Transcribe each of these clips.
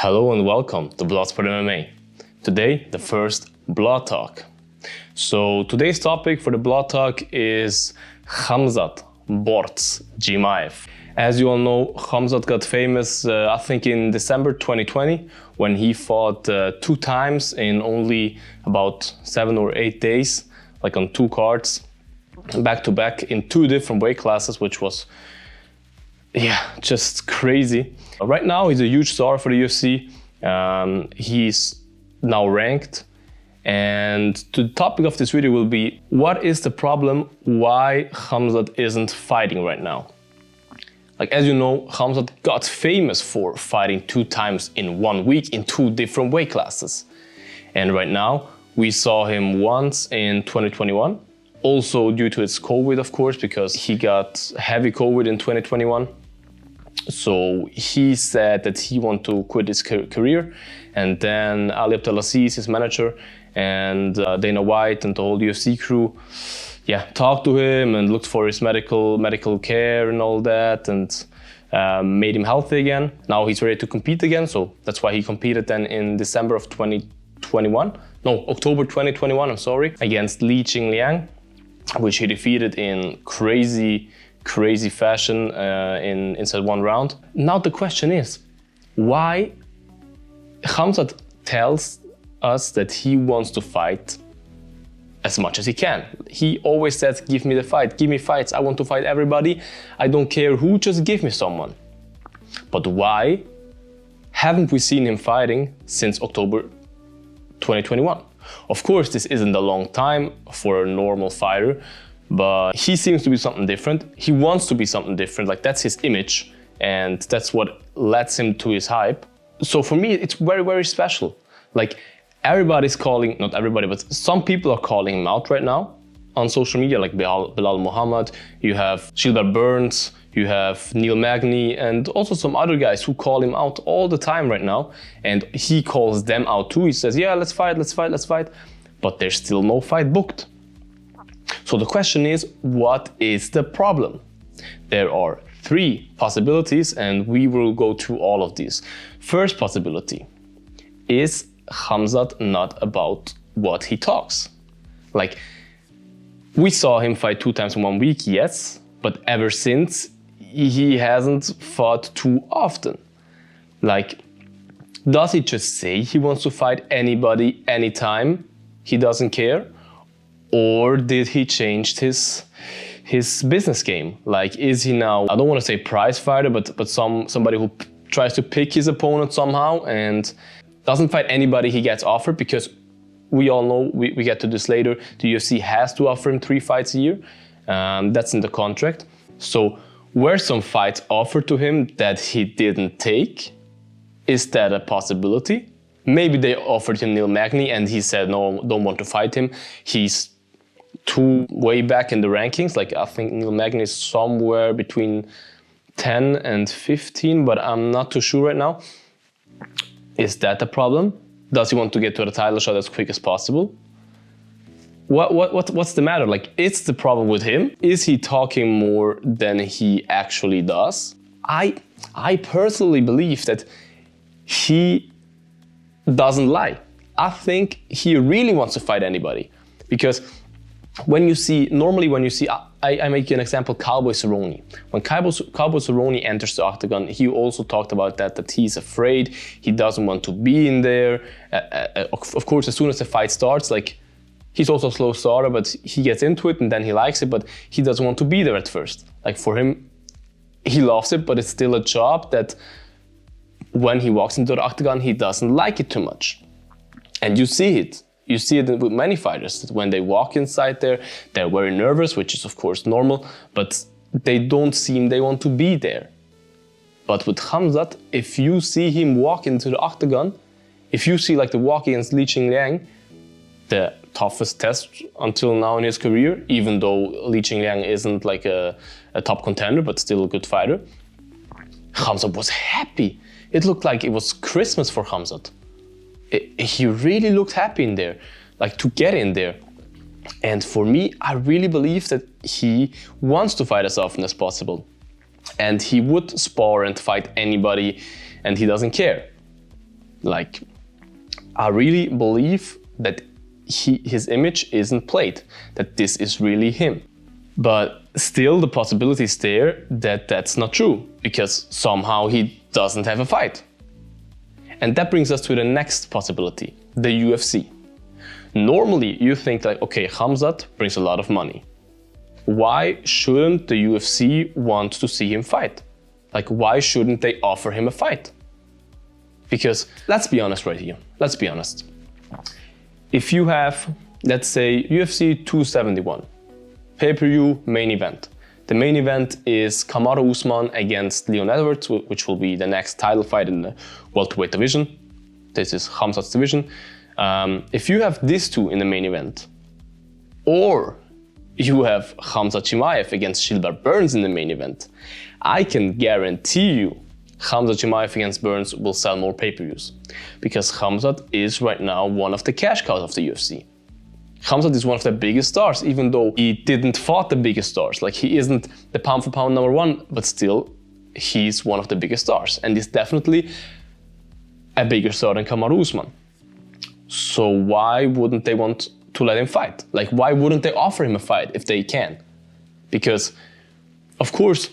Hello and welcome to Bloodsport MMA. Today, the first Blood Talk. So today's topic for the Blood Talk is Khamzat Chimaev. As you all know, Khamzat got famous, I think in December 2020, when he fought 2 times in only about 7 or 8 days, like on 2 cards, back to back in 2 different weight classes, which was just crazy. Right now, he's a huge star for the UFC. He's now ranked. And the topic of this video will be, what is the problem? Why Khamzat isn't fighting right now? Like, as you know, Khamzat got famous for fighting 2 times in 1 week in 2 different weight classes. And right now, we saw him once in 2021. Also due to his COVID, of course, because he got heavy COVID in 2021. So he said that he wanted to quit his career, and then Ali Abdelaziz, his manager, and Dana White and the whole UFC crew, talked to him and looked for his medical care and all that, and made him healthy again. Now he's ready to compete again, so that's why he competed then in December of 2021. No, October 2021, I'm sorry, against Li Jingliang, which he defeated in crazy fashion inside 1 round. Now the question is, why Khamzat tells us that he wants to fight as much as he can. He always says, give me the fight, give me fights, I want to fight everybody, I don't care who, just give me someone. But why haven't we seen him fighting since October 2021? Of course, this isn't a long time for a normal fighter, but he seems to be something different. He wants to be something different, like that's his image, and that's what lets him to his hype. So for me, it's very, very special. Like, everybody's calling, not everybody, but some people are calling him out right now on social media, like Belal Muhammad, you have Gilbert Burns, you have Neil Magny, and also some other guys who call him out all the time right now. And he calls them out too. He says, yeah, let's fight. But there's still no fight booked. So the question is, what is the problem? There are 3 possibilities, and we will go through all of these. First possibility, is Khamzat not about what he talks? Like, we saw him fight 2 times in 1 week, yes, but ever since, he hasn't fought too often. Like, does he just say he wants to fight anybody, anytime, he doesn't care? Or did he change his business game? Like, is he now, I don't want to say prize fighter, but somebody who tries to pick his opponent somehow and doesn't fight anybody he gets offered? Because we all know, we get to this later, the UFC has to offer him 3 fights a year. That's in the contract. So were some fights offered to him that he didn't take? Is that a possibility? Maybe they offered him Neil Magny and he said, no, don't want to fight him. He's too way back in the rankings. Like, I think Neil Magny is somewhere between 10 and 15, but I'm not too sure right now. Is that a problem? Does he want to get to the title shot as quick as possible? What's the matter? Like, it's the problem with him? Is he talking more than he actually does? I personally believe that he doesn't lie. I think he really wants to fight anybody, because normally when you see, I make an example, Cowboy Cerrone. When Cowboy Cerrone enters the octagon, he also talked about that he's afraid, he doesn't want to be in there. Of course, as soon as the fight starts, like, he's also a slow starter, but he gets into it and then he likes it, but he doesn't want to be there at first. Like, for him, he loves it, but it's still a job that when he walks into the octagon, he doesn't like it too much. And you see it. You see it with many fighters, that when they walk inside there, they're very nervous, which is of course normal, but they don't seem they want to be there. But with Khamzat, if you see him walk into the octagon, if you see like the walk against Li Jingliang, the toughest test until now in his career, even though Li Jingliang isn't like a top contender, but still a good fighter, Khamzat was happy. It looked like it was Christmas for Khamzat. He really looked happy in there, like to get in there. And for me, I really believe that he wants to fight as often as possible. And he would spar and fight anybody, and he doesn't care. Like, I really believe that his image isn't played, that this is really him. But still the possibility is there that that's not true, because somehow he doesn't have a fight. And that brings us to the next possibility, the UFC. Normally you think like, okay, Khamzat brings a lot of money. Why shouldn't the UFC want to see him fight? Like, why shouldn't they offer him a fight? Because let's be honest right here, let's be honest. If you have, let's say, UFC 271, pay-per-view main event. The main event is Kamaru Usman against Leon Edwards, which will be the next title fight in the welterweight division. This is Khamzat's division. If you have these two in the main event, or you have Khamzat Chimaev against Gilbert Burns in the main event, I can guarantee you Khamzat Chimaev against Burns will sell more pay-per-views, because Khamzat is right now one of the cash cows of the UFC. Khamzat is one of the biggest stars, even though he didn't fight the biggest stars. Like, he isn't the pound for pound number one, but still he's one of the biggest stars, and he's definitely a bigger star than Kamaru Usman. So why wouldn't they want to let him fight? Like, why wouldn't they offer him a fight if they can? Because, of course,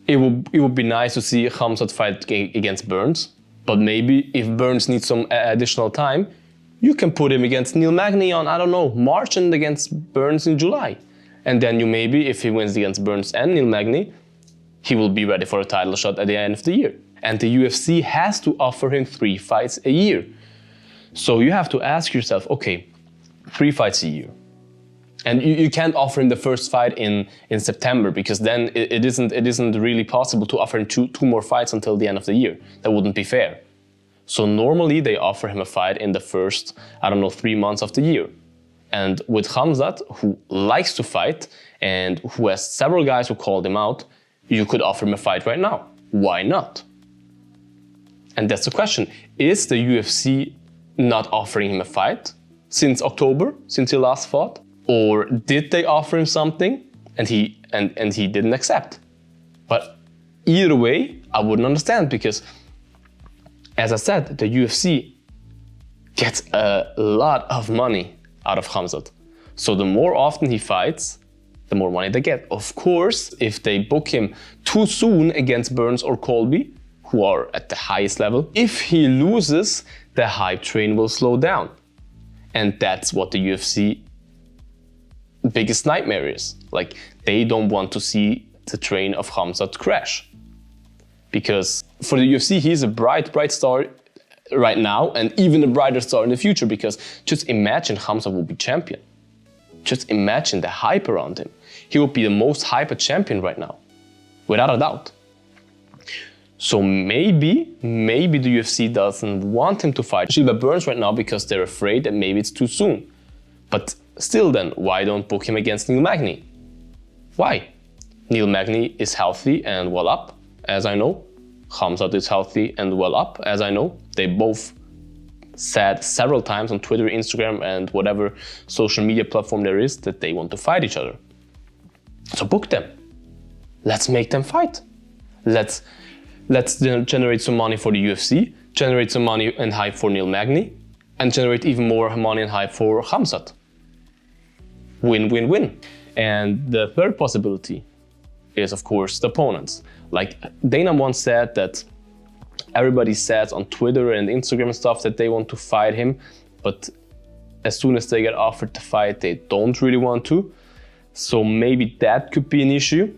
it would be nice to see Khamzat fight against Burns, but maybe if Burns needs some additional time, you can put him against Neil Magny on, I don't know, March, and against Burns in July. And then you maybe, if he wins against Burns and Neil Magny, he will be ready for a title shot at the end of the year. And the UFC has to offer him 3 fights a year. So you have to ask yourself, okay, 3 fights a year. And you can't offer him the first fight in September, because then it isn't really possible to offer him two more fights until the end of the year. That wouldn't be fair. So normally they offer him a fight in the first, I don't know, 3 months of the year. And with Khamzat, who likes to fight and who has several guys who called him out, you could offer him a fight right now. Why not? And that's the question. Is the UFC not offering him a fight since October, since he last fought? Or did they offer him something and he didn't accept? But either way, I wouldn't understand, because as I said, the UFC gets a lot of money out of Khamzat. So the more often he fights, the more money they get. Of course, if they book him too soon against Burns or Colby, who are at the highest level, if he loses, the hype train will slow down. And that's what the UFC biggest nightmare is. Like, they don't want to see the train of Khamzat crash. Because for the UFC, he's a bright star right now, and even a brighter star in the future, because just imagine Khamzat will be champion. Just imagine the hype around him. He will be the most hyped champion right now, without a doubt. So maybe the UFC doesn't want him to fight Gilbert Burns right now because they're afraid that maybe it's too soon. But still then, why don't book him against Neil Magny? Why? Neil Magny is healthy and well up, as I know. Khamzat is healthy and well up, as I know. They both said several times on Twitter, Instagram, and whatever social media platform there is that they want to fight each other. So book them. Let's make them fight. Let's generate some money for the UFC, generate some money and hype for Neil Magny, and generate even more money and hype for Khamzat. Win, win, win. And the third possibility is, of course, the opponents. Like Dana once said that everybody says on Twitter and Instagram and stuff that they want to fight him, but as soon as they get offered the fight, they don't really want to. So maybe that could be an issue.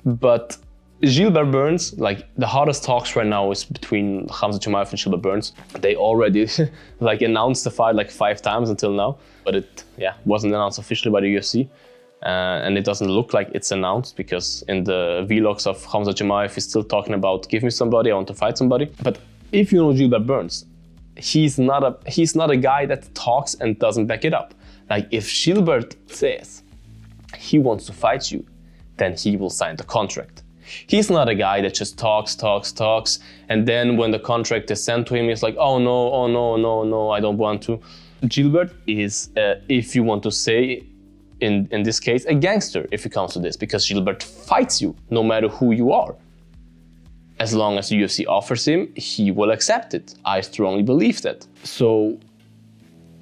But Gilbert Burns, like the hottest talks right now is between Khamzat Chimaev and Gilbert Burns. They already like announced the fight like 5 times until now, but it wasn't announced officially by the UFC. And it doesn't look like it's announced, because in the vlogs of Khamzat Chimaev, he's still talking about, give me somebody, I want to fight somebody. But if you know Gilbert Burns, he's not a guy that talks and doesn't back it up. Like if Gilbert says he wants to fight you, then he will sign the contract. He's not a guy that just talks, and then when the contract is sent to him, he's like, oh no, I don't want to. Gilbert is, if you want to say, in this case, a gangster if it comes to this, because Gilbert fights you no matter who you are. as long as the UFC offers him, he will accept it. I strongly believe that. So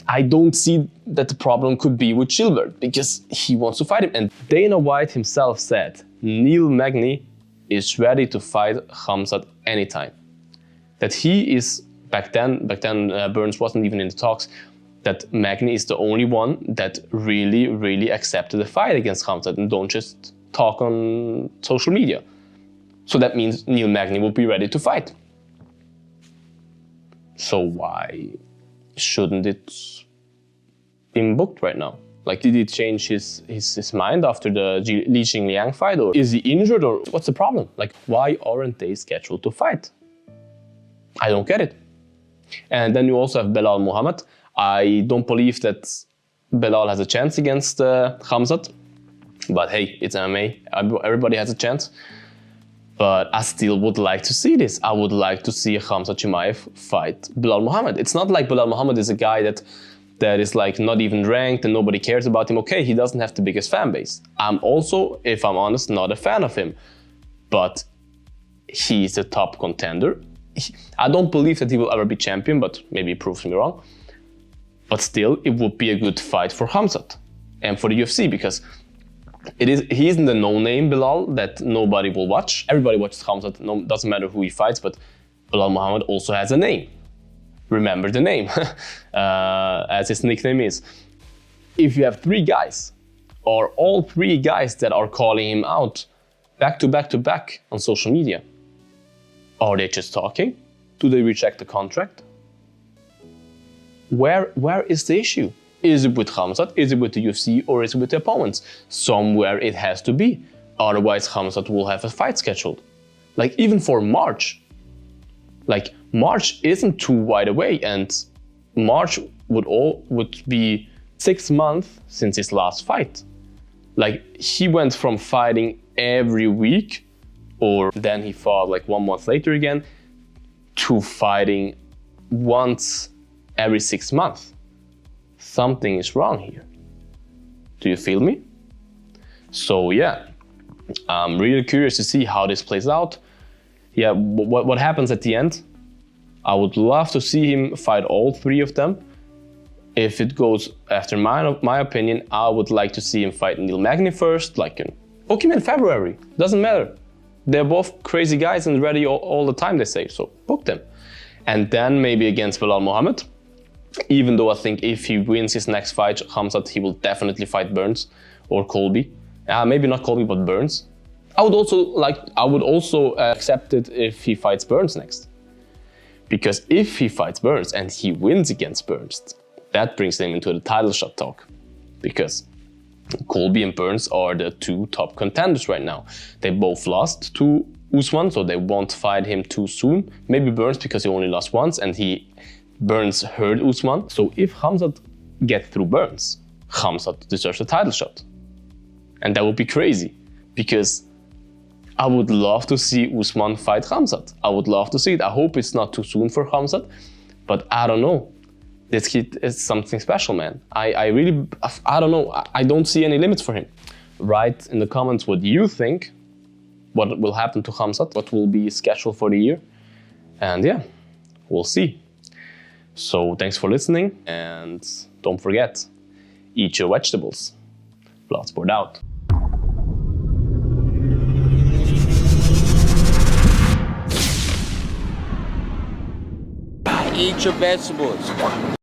I don't see that the problem could be with Gilbert because he wants to fight him. And Dana White himself said Neil Magny is ready to fight Khamzat anytime. That he is, back then Burns wasn't even in the talks, that Magny is the only one that really accepted a fight against Khamzat and don't just talk on social media. So that means Neil Magny will be ready to fight. So why shouldn't it be booked right now? Like, did he change his mind after the Li Jingliang fight, or is he injured, or what's the problem? Like, why aren't they scheduled to fight? I don't get it. And then you also have Belal Muhammad. I don't believe that Belal has a chance against Khamzat, but hey, it's MMA. Everybody has a chance. But I still would like to see this. I would like to see Khamzat Chimaev fight Belal Muhammad. It's not like Belal Muhammad is a guy that is like not even ranked and nobody cares about him. Okay, he doesn't have the biggest fan base. I'm also, if I'm honest, not a fan of him. But he's a top contender. I don't believe that he will ever be champion, but maybe he proves me wrong. But still, it would be a good fight for Khamzat and for the UFC because he isn't a no-name Belal that nobody will watch. Everybody watches Khamzat, doesn't matter who he fights, but Belal Muhammad also has a name. Remember the name, as his nickname is. If you have 3 guys, or all 3 guys that are calling him out back to back on social media, are they just talking? Do they reject the contract? Where is the issue? Is it with Khamzat? Is it with the UFC? Or is it with the opponents? Somewhere it has to be. Otherwise, Khamzat will have a fight scheduled. Like, even for March. Like, March isn't too wide away, and March would be 6 months since his last fight. Like, he went from fighting every week, or then he fought like 1 month later again, to fighting once every 6 months. Something is wrong here. Do you feel me? So yeah, I'm really curious to see how this plays out. Yeah, what happens at the end? I would love to see him fight all 3 of them. If it goes after my opinion, I would like to see him fight Neil Magny first, like book him in February, doesn't matter. They're both crazy guys and ready all the time, they say, so book them. And then maybe against Belal Muhammad. Even though I think if he wins his next fight, Khamzat, he will definitely fight Burns or Colby. Maybe not Colby, but Burns. I would also accept it if he fights Burns next. Because if he fights Burns and he wins against Burns, that brings him into the title shot talk. Because Colby and Burns are the 2 top contenders right now. They both lost to Usman, so they won't fight him too soon. Maybe Burns because he only lost once and Burns hurt Usman. So if Khamzat gets through Burns, Khamzat deserves a title shot. And that would be crazy because I would love to see Usman fight Khamzat. I would love to see it. I hope it's not too soon for Khamzat, but I don't know. This kid is something special, man. I don't know. I don't see any limits for him. Write in the comments what you think, what will happen to Khamzat, what will be scheduled for the year. And yeah, we'll see. So thanks for listening, and don't forget, eat your vegetables. Bloodsport out. Eat your vegetables.